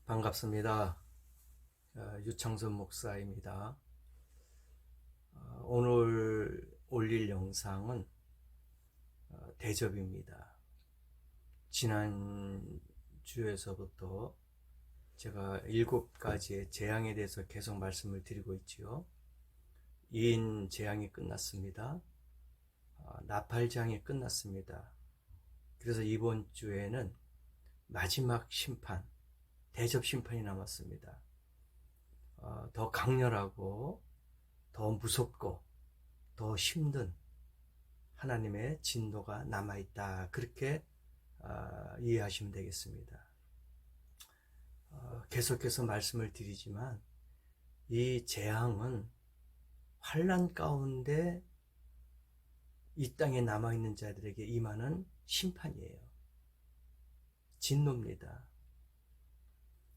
반갑습니다. 유창선 목사입니다. 오늘 올릴 영상은 대접입니다. 지난 주에서부터 제가 7가지의 재앙에 대해서 계속 말씀을 드리고 있지요. 2인 재앙이 끝났습니다. 나팔장이 끝났습니다. 그래서 이번 주에는 마지막 심판, 대접 심판이 남았습니다. 더 강렬하고 더 무섭고 더 힘든 하나님의 진노가 남아있다. 그렇게 이해하시면 되겠습니다. 계속해서 말씀을 드리지만 이 재앙은 환난 가운데 이 땅에 남아있는 자들에게 임하는 심판이에요. 진노입니다.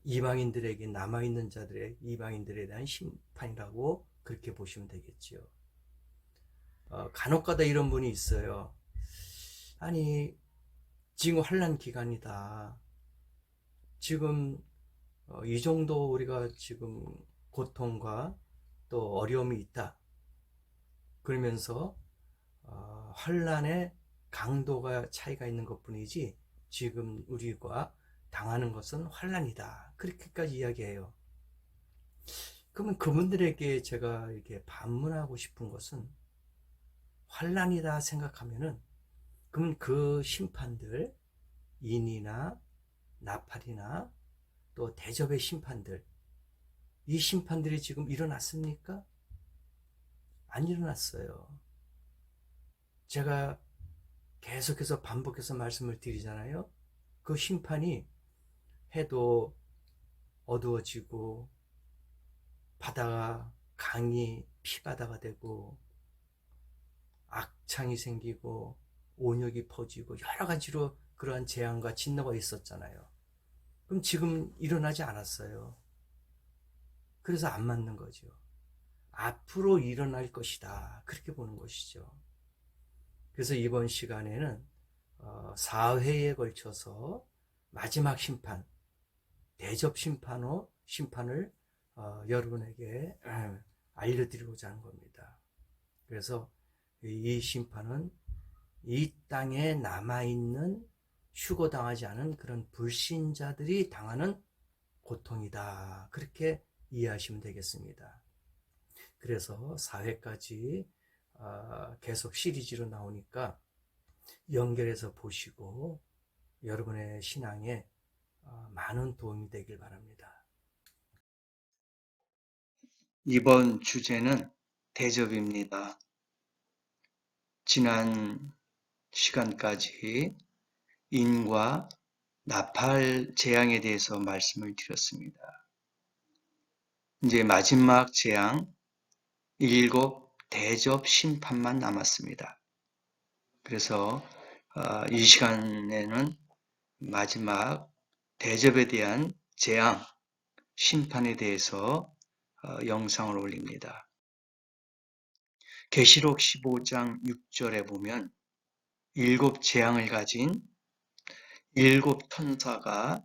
이방인들에게 남아있는 자들의 이방인들에 대한 심판이라고 그렇게 보시면 되겠지요. 간혹가다 이런 분이 있어요. 아니, 지금 환난 기간이다. 지금 이 정도 우리가 지금 고통과 또 어려움이 있다. 그러면서 환난의 강도가 차이가 있는 것뿐이지 지금 우리가 당하는 것은 환난이다. 그렇게까지 이야기해요. 그러면 그분들에게 제가 이렇게 반문하고 싶은 것은 환난이다 생각하면은 그러면 그 심판들 인이나 나팔이나 또 대접의 심판들 이 심판들이 지금 일어났습니까? 안 일어났어요. 제가 계속해서 반복해서 말씀을 드리잖아요. 그 심판이 해도 어두워지고 바다가 강이 피바다가 되고 악창이 생기고 온역이 퍼지고 여러 가지로 그러한 재앙과 진노가 있었잖아요. 그럼 지금 일어나지 않았어요. 그래서 안 맞는 거죠. 앞으로 일어날 것이다. 그렇게 보는 것이죠. 그래서 이번 시간에는 4회에 걸쳐서 마지막 심판, 대접 심판을 여러분에게 알려드리고자 하는 겁니다. 그래서 이 심판은 이 땅에 남아있는 휴거당하지 않은 그런 불신자들이 당하는 고통이다. 그렇게 이해하시면 되겠습니다. 그래서 4회까지 계속 시리즈로 나오니까 연결해서 보시고 여러분의 신앙에 많은 도움이 되길 바랍니다. 이번 주제는 대접입니다. 지난 시간까지 인과 나팔 재앙에 대해서 말씀을 드렸습니다. 이제 마지막 재앙 7 대접 심판만 남았습니다. 그래서 이 시간에는 마지막 대접에 대한 재앙, 심판에 대해서 영상을 올립니다. 계시록 15장 6절에 보면 7 재앙을 가진 7 천사가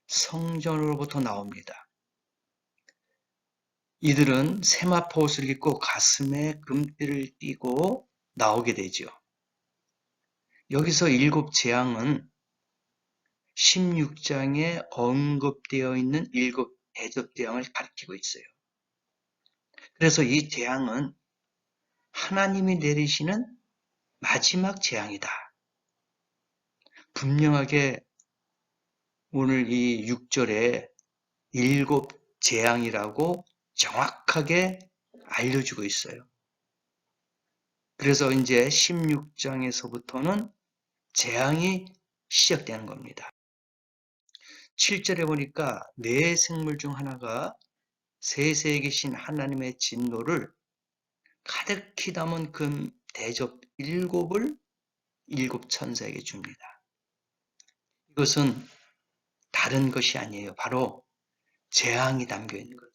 성전으로부터 나옵니다. 이들은 세마포 옷을 입고 가슴에 금띠를 띠고 나오게 되죠. 여기서 7 재앙은 16장에 언급되어 있는 7 대접 재앙을 가리키고 있어요. 그래서 이 재앙은 하나님이 내리시는 마지막 재앙이다. 분명하게 오늘 이 6절에 7 재앙이라고 정확하게 알려주고 있어요. 그래서 이제 16장에서부터는 재앙이 시작되는 겁니다. 7절에 보니까 네 생물 중 하나가 세세에 계신 하나님의 진노를 가득히 담은 금 대접 7을 7 천사에게 줍니다. 이것은 다른 것이 아니에요. 바로 재앙이 담겨 있는 거죠.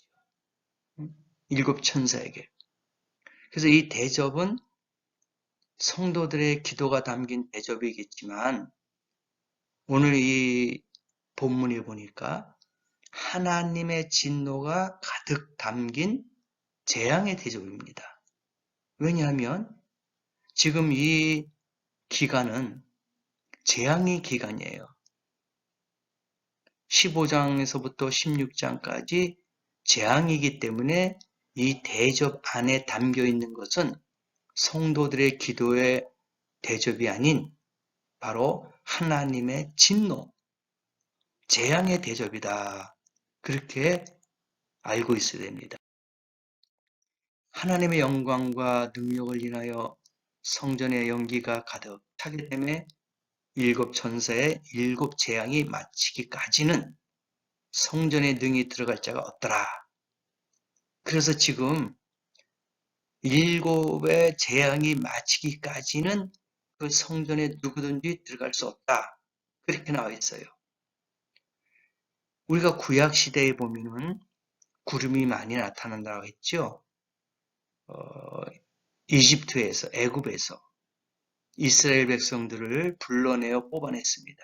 7 천사에게. 그래서 이 대접은 성도들의 기도가 담긴 대접이겠지만 오늘 이 본문에 보니까 하나님의 진노가 가득 담긴 재앙의 대접입니다. 왜냐하면 지금 이 기간은 재앙의 기간이에요. 15장에서부터 16장까지 재앙이기 때문에 이 대접 안에 담겨 있는 것은 성도들의 기도의 대접이 아닌 바로 하나님의 진노, 재앙의 대접이다. 그렇게 알고 있어야 됩니다. 하나님의 영광과 능력을 인하여 성전의 연기가 가득 차기 때문에 일곱 천사의 일곱 재앙이 마치기까지는 성전에 능히 들어갈 자가 없더라. 그래서 지금 일곱의 재앙이 마치기까지는 그 성전에 누구든지 들어갈 수 없다. 그렇게 나와 있어요. 우리가 구약 시대에 보면은 구름이 많이 나타난다고 했죠. 이집트에서, 애굽에서 이스라엘 백성들을 불러내어 뽑아냈습니다.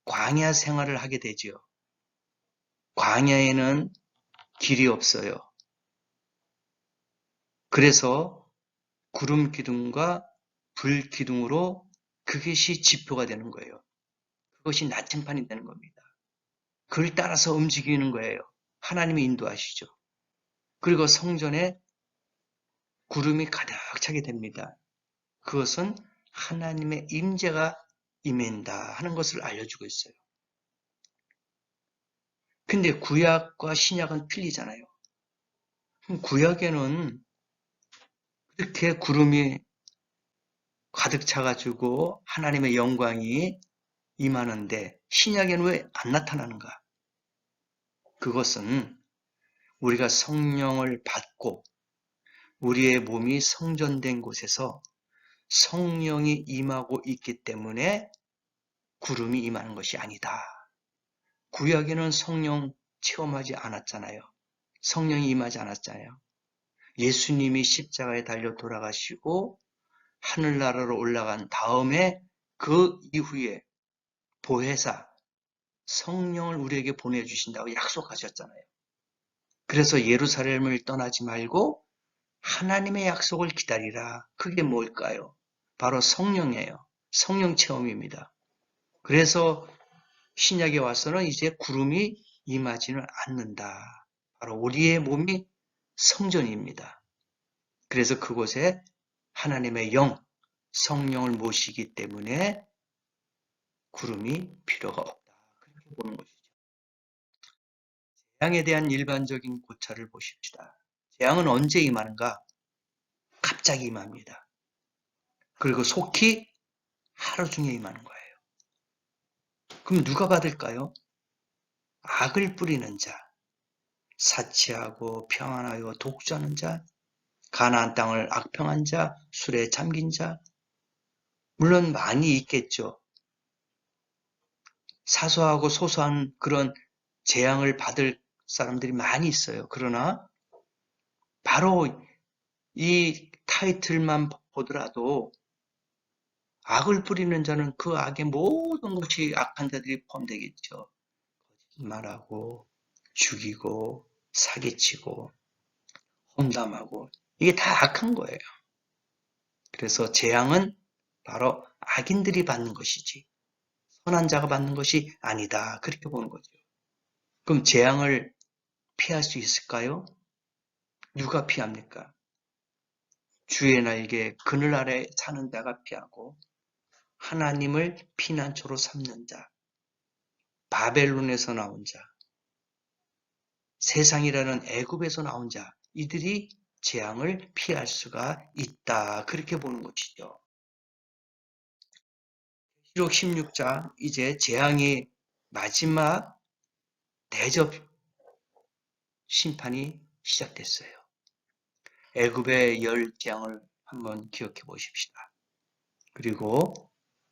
광야 생활을 하게 되죠. 광야에는 길이 없어요. 그래서 구름 기둥과 불 기둥으로 그것이 지표가 되는 거예요. 그것이 나침판이 되는 겁니다. 그걸 따라서 움직이는 거예요. 하나님이 인도하시죠. 그리고 성전에 구름이 가득 차게 됩니다. 그것은 하나님의 임재가 임한다 하는 것을 알려주고 있어요. 근데 구약과 신약은 틀리잖아요. 구약에는 그렇게 구름이 가득 차가지고 하나님의 영광이 임하는데 신약에는 왜 안 나타나는가? 그것은 우리가 성령을 받고 우리의 몸이 성전된 곳에서 성령이 임하고 있기 때문에 구름이 임하는 것이 아니다. 구약에는 성령 체험하지 않았잖아요. 성령이 임하지 않았잖아요. 예수님이 십자가에 달려 돌아가시고 하늘나라로 올라간 다음에 그 이후에 보혜사 성령을 우리에게 보내주신다고 약속하셨잖아요. 그래서 예루살렘을 떠나지 말고 하나님의 약속을 기다리라. 그게 뭘까요? 바로 성령이에요. 성령 체험입니다. 그래서 신약에 와서는 이제 구름이 임하지는 않는다. 바로 우리의 몸이 성전입니다. 그래서 그곳에 하나님의 영, 성령을 모시기 때문에 구름이 필요가 없다. 그렇게 보는 것이죠. 재앙에 대한 일반적인 고찰을 보십시다. 재앙은 언제 임하는가? 갑자기 임합니다. 그리고 속히 하루 중에 임하는 거예요. 그럼 누가 받을까요? 악을 뿌리는 자, 사치하고 평안하여 독주하는 자, 가나안 땅을 악평한 자, 술에 잠긴 자, 물론 많이 있겠죠. 사소하고 소소한 그런 재앙을 받을 사람들이 많이 있어요. 그러나 바로 이 타이틀만 보더라도 악을 뿌리는 자는 그 악의 모든 것이 악한 자들이 포함되겠죠. 거짓말하고 죽이고 사기치고 험담하고 이게 다 악한 거예요. 그래서 재앙은 바로 악인들이 받는 것이지 선한 자가 받는 것이 아니다. 그렇게 보는 거죠. 그럼 재앙을 피할 수 있을까요? 누가 피합니까? 주의 날개 그늘 아래 사는 자가 피하고 하나님을 피난처로 삼는 자, 바벨론에서 나온 자, 세상이라는 애굽에서 나온 자, 이들이 재앙을 피할 수가 있다. 그렇게 보는 것이죠. 계시록 16장 이제 재앙의 마지막 대접 심판이 시작됐어요. 애굽의 열 재앙을 한번 기억해 보십시다. 그리고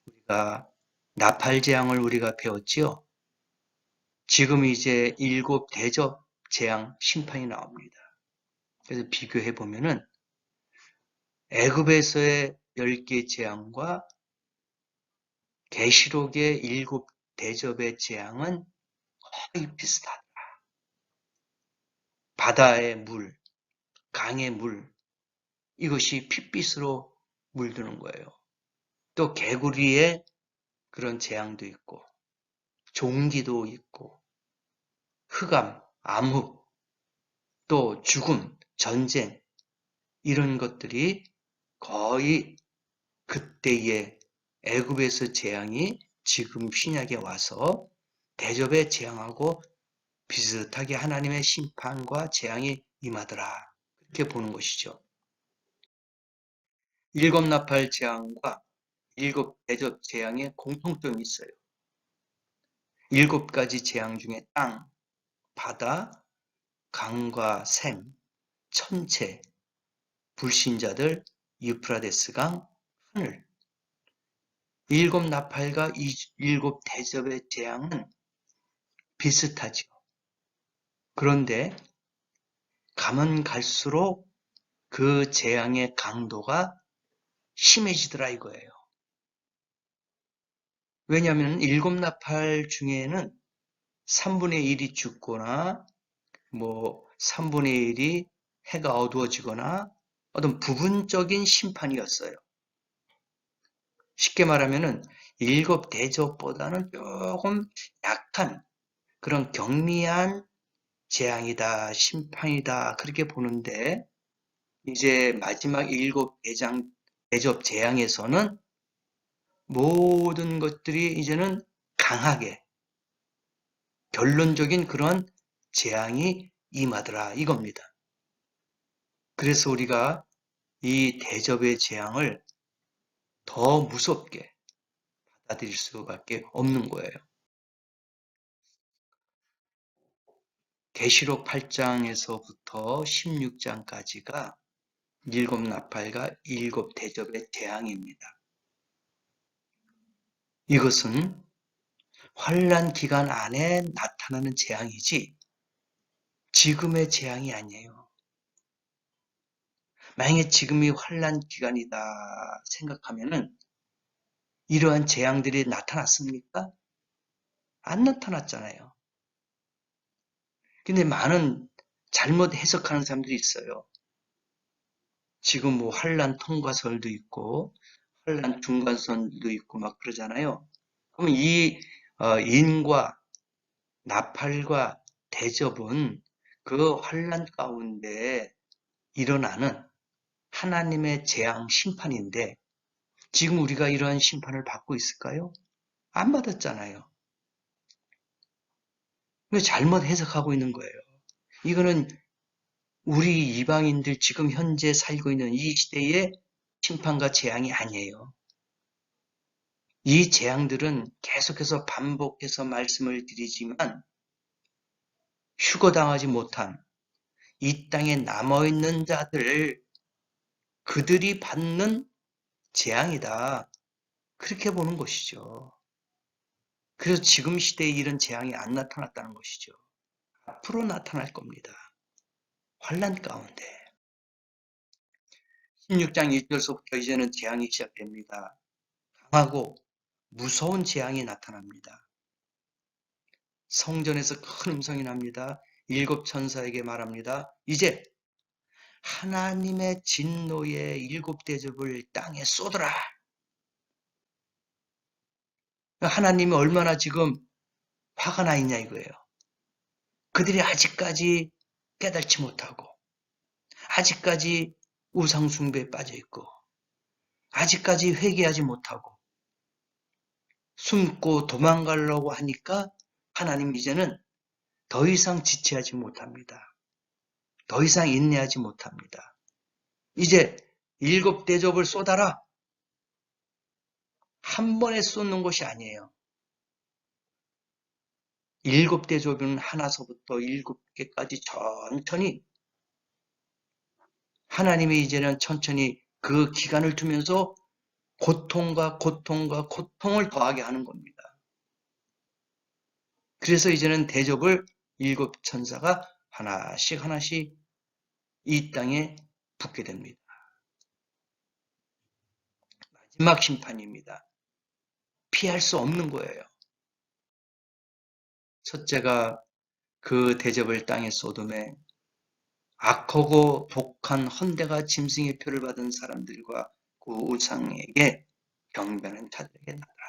우리가 나팔 재앙을 우리가 배웠지요. 지금 이제 일곱 대접 재앙 심판이 나옵니다. 그래서 비교해 보면은 애굽에서의 10개 재앙과 계시록의 일곱 대접의 재앙은 거의 비슷하다. 바다의 물, 강의 물, 이것이 핏빛으로 물드는 거예요. 또 개구리의 그런 재앙도 있고, 종기도 있고, 흑암, 암흑, 또 죽음, 전쟁, 이런 것들이 거의 그때의 애굽에서 재앙이 지금 신약에 와서 대접의 재앙하고 비슷하게 하나님의 심판과 재앙이 임하더라. 그렇게 보는 것이죠. 일곱 나팔 재앙과 일곱 대접 재앙의 공통점이 있어요. 일곱 가지 재앙 중에 땅, 바다, 강과 샘, 천체, 불신자들, 유프라데스 강, 하늘. 일곱 나팔과 이 일곱 대접의 재앙은 비슷하죠. 그런데 가면 갈수록 그 재앙의 강도가 심해지더라 이거예요. 왜냐하면 일곱 나팔 중에는 3분의 1이 죽거나 3분의 1이 해가 어두워지거나 어떤 부분적인 심판이었어요. 쉽게 말하면은 일곱 대접보다는 조금 약한 그런 경미한 재앙이다, 심판이다 그렇게 보는데 이제 마지막 일곱 대접 재앙에서는 모든 것들이 이제는 강하게 결론적인 그런 재앙이 임하더라 이겁니다. 그래서 우리가 이 대접의 재앙을 더 무섭게 받아들일 수밖에 없는 거예요. 계시록 8장에서부터 16장까지가 일곱 나팔과 일곱 대접의 재앙입니다. 이것은 환란 기간 안에 나타나는 재앙이지 지금의 재앙이 아니에요. 만약에 지금이 환란 기간이다 생각하면은 이러한 재앙들이 나타났습니까? 안 나타났잖아요. 근데 많은 잘못 해석하는 사람들이 있어요. 지금 환란 통과설도 있고 환란 중간선도 있고 막 그러잖아요. 그러면 이 인과 나팔과 대접은 그 환란 가운데 일어나는 하나님의 재앙 심판인데 지금 우리가 이러한 심판을 받고 있을까요? 안 받았잖아요. 잘못 해석하고 있는 거예요. 이거는 우리 이방인들 지금 현재 살고 있는 이 시대의 심판과 재앙이 아니에요. 이 재앙들은 계속해서 반복해서 말씀을 드리지만 휴거당하지 못한 이 땅에 남아있는 자들 그들이 받는 재앙이다. 그렇게 보는 것이죠. 그래서 지금 시대에 이런 재앙이 안 나타났다는 것이죠. 앞으로 나타날 겁니다. 환란 가운데. 16장 1절서부터 이제는 재앙이 시작됩니다. 강하고 무서운 재앙이 나타납니다. 성전에서 큰 음성이 납니다. 일곱 천사에게 말합니다. 이제 하나님의 진노의 일곱 대접을 땅에 쏟아라. 하나님이 얼마나 지금 화가 나 있냐 이거예요. 그들이 아직까지 깨닫지 못하고 아직까지 우상숭배에 빠져 있고 아직까지 회개하지 못하고 숨고 도망가려고 하니까 하나님 이제는 더 이상 지체하지 못합니다. 더 이상 인내하지 못합니다. 이제 일곱 대접을 쏟아라. 한 번에 쏟는 것이 아니에요. 일곱 대접은 하나서부터 일곱 개까지 천천히 하나님이 이제는 천천히 그 기간을 두면서 고통과 고통과 고통을 더하게 하는 겁니다. 그래서 이제는 대접을 일곱 천사가 하나씩 하나씩 이 땅에 붓게 됩니다. 마지막 심판입니다. 피할 수 없는 거예요. 첫째가 그 대접을 땅에 쏟음에 악하고 독한 헌대가 짐승의 표를 받은 사람들과 그 우상에게 경배하는 자들에게 나더라.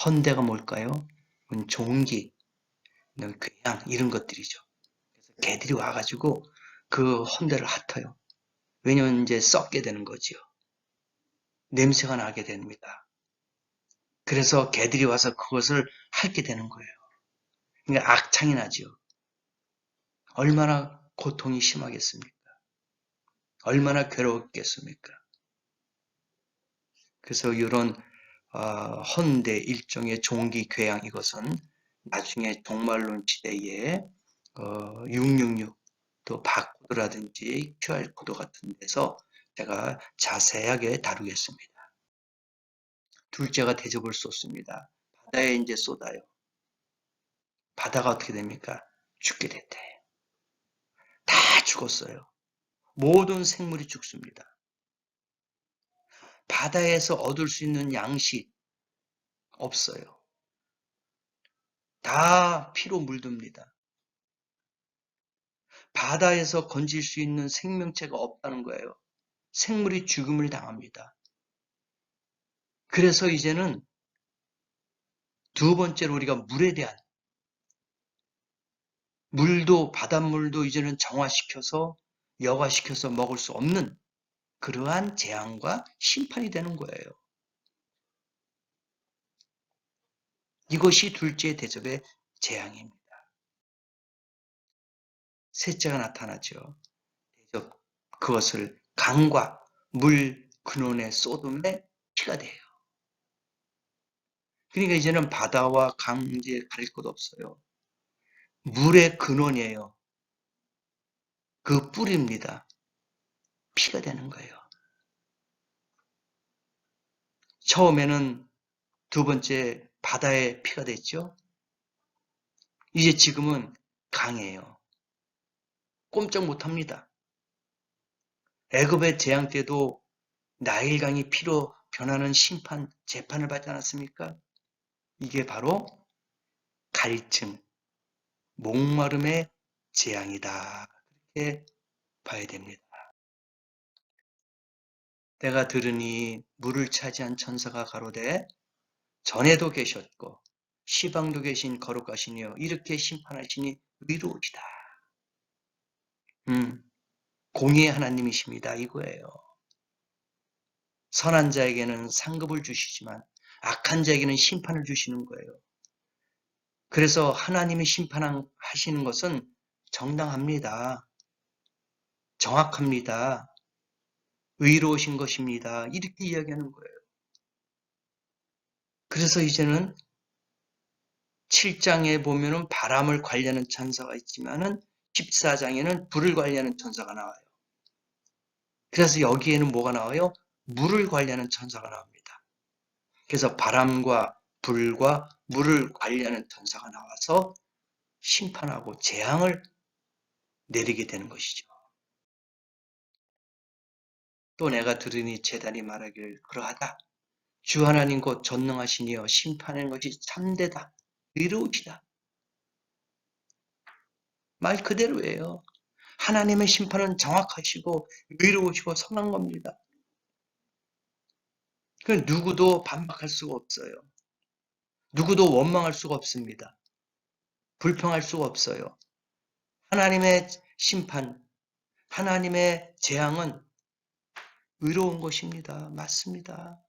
헌대가 뭘까요? 그건 종기, 그냥 이런 것들이죠. 그래서 개들이 와가지고 그 헌대를 핫어요. 왜냐면 이제 썩게 되는 거지요. 냄새가 나게 됩니다. 그래서 개들이 와서 그것을 핥게 되는 거예요. 그러니까 악창이 나죠. 얼마나 고통이 심하겠습니까? 얼마나 괴로웠겠습니까? 그래서 이런 헌대 일종의 종기 괴양 이것은 나중에 종말론 시대에 666 또 바코드라든지 QR코드 같은 데서 제가 자세하게 다루겠습니다. 둘째가 대접을 쏟습니다. 바다에 이제 쏟아요. 바다가 어떻게 됩니까? 죽게 됐대. 다 죽었어요. 모든 생물이 죽습니다. 바다에서 얻을 수 있는 양식 없어요. 다 피로 물듭니다. 바다에서 건질 수 있는 생명체가 없다는 거예요. 생물이 죽음을 당합니다. 그래서 이제는 두 번째로 우리가 물에 대한 물도 바닷물도 이제는 정화시켜서 여과시켜서 먹을 수 없는 그러한 재앙과 심판이 되는 거예요. 이것이 둘째 대접의 재앙입니다. 셋째가 나타나죠. 대접 그것을 강과 물 근원의 쏟음에 피가 돼요. 그러니까 이제는 바다와 강 이제 가릴 것 없어요. 물의 근원이에요. 그 뿌리입니다. 피가 되는 거예요. 처음에는 두 번째 바다에 피가 됐죠. 이제 지금은 강이에요. 꼼짝 못합니다. 애굽의 재앙 때도 나일강이 피로 변하는 심판, 재판을 받지 않았습니까? 이게 바로 갈증, 목마름의 재앙이다. 그렇게 봐야 됩니다. 내가 들으니 물을 차지한 천사가 가로되 전에도 계셨고 시방도 계신 거룩하시니요 이렇게 심판하시니 의로우시다. 공의의 하나님이십니다. 이거예요. 선한 자에게는 상급을 주시지만 악한 자에게는 심판을 주시는 거예요. 그래서 하나님이 심판하시는 것은 정당합니다. 정확합니다. 의로우신 것입니다. 이렇게 이야기하는 거예요. 그래서 이제는 7장에 보면은 바람을 관리하는 천사가 있지만은 14장에는 불을 관리하는 천사가 나와요. 그래서 여기에는 뭐가 나와요? 물을 관리하는 천사가 나옵니다. 그래서 바람과 불과 물을 관리하는 천사가 나와서 심판하고 재앙을 내리게 되는 것이죠. 또 내가 들으니 제단이 말하기를 그러하다. 주 하나님 곧 전능하시니여 심판하는 것이 참되다. 의로우시다. 말 그대로예요. 하나님의 심판은 정확하시고 의로우시고 선한 겁니다. 그 누구도 반박할 수가 없어요. 누구도 원망할 수가 없습니다. 불평할 수가 없어요. 하나님의 심판, 하나님의 재앙은 의로운 것입니다. 맞습니다.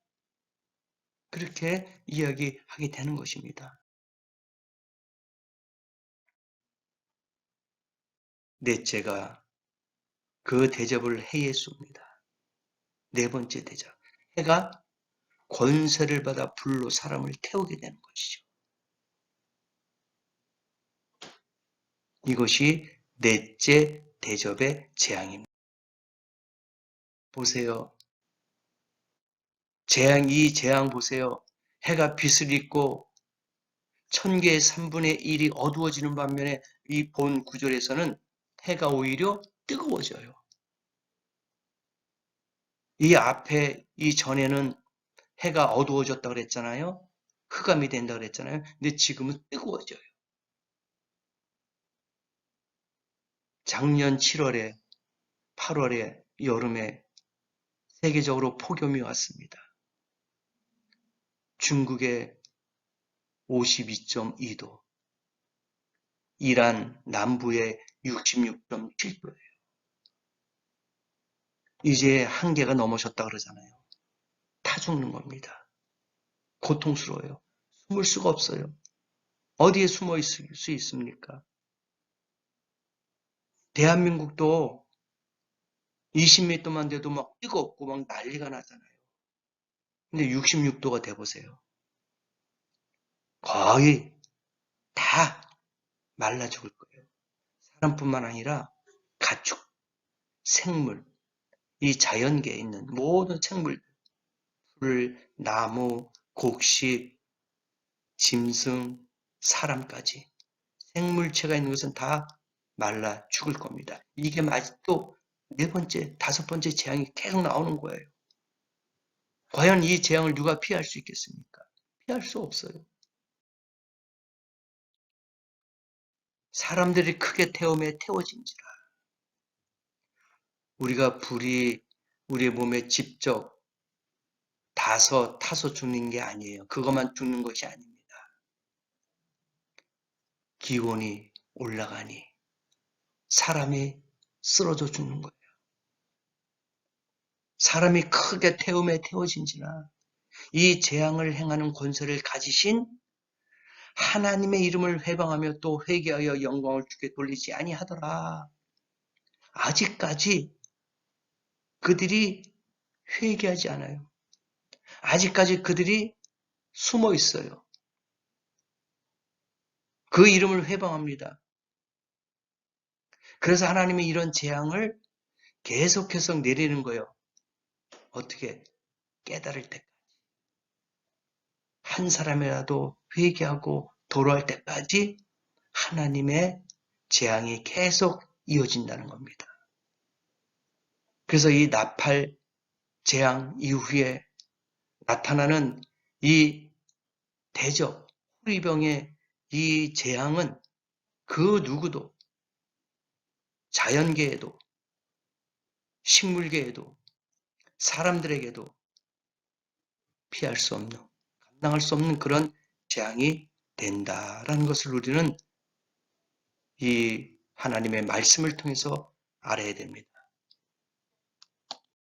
그렇게 이야기하게 되는 것입니다. 넷째가 그 대접을 해에 쏩니다. 네 번째 대접. 해가 권세를 받아 불로 사람을 태우게 되는 것이죠. 이것이 넷째 대접의 재앙입니다. 보세요. 이 재앙 보세요. 해가 빛을 입고 1000개의 3분의 1이 어두워지는 반면에 이 본 구절에서는 해가 오히려 뜨거워져요. 이 앞에 이 전에는 해가 어두워졌다고 그랬잖아요. 흑암이 된다고 그랬잖아요. 근데 지금은 뜨거워져요. 작년 7월에, 8월에, 여름에 세계적으로 폭염이 왔습니다. 중국에 52.2도, 이란 남부에 66.7도예요. 이제 한계가 넘어졌다 그러잖아요. 타 죽는 겁니다. 고통스러워요. 숨을 수가 없어요. 어디에 숨어 있을 수 있습니까? 대한민국도 20m만 돼도 막 뜨겁고 막 난리가 나잖아요. 근데 66도가 돼보세요. 거의 다 말라 죽을 거예요. 사람뿐만 아니라 가축, 생물, 이 자연계에 있는 모든 생물, 풀, 나무, 곡식, 짐승, 사람까지 생물체가 있는 것은 다 말라 죽을 겁니다. 이게 또 네 번째, 다섯 번째 재앙이 계속 나오는 거예요. 과연 이 재앙을 누가 피할 수 있겠습니까? 피할 수 없어요. 사람들이 크게 태움에 태워진지라. 우리가 불이 우리의 몸에 직접 타서 죽는 게 아니에요. 그것만 죽는 것이 아닙니다. 기온이 올라가니 사람이 쓰러져 죽는 거예요. 사람이 크게 태움에 태워진지라. 이 재앙을 행하는 권세를 가지신 하나님의 이름을 회방하며 또 회개하여 영광을 주께 돌리지 아니하더라. 아직까지 그들이 회개하지 않아요. 아직까지 그들이 숨어 있어요. 그 이름을 회방합니다. 그래서 하나님이 이런 재앙을 계속해서 내리는 거예요. 어떻게? 깨달을 때까지. 한 사람이라도 회개하고 돌아올 때까지 하나님의 재앙이 계속 이어진다는 겁니다. 그래서 이 나팔 재앙 이후에 나타나는 이 대적, 호리병의 이 재앙은 그 누구도 자연계에도 식물계에도 사람들에게도 피할 수 없는, 감당할 수 없는 그런 재앙이 된다라는 것을 우리는 이 하나님의 말씀을 통해서 알아야 됩니다.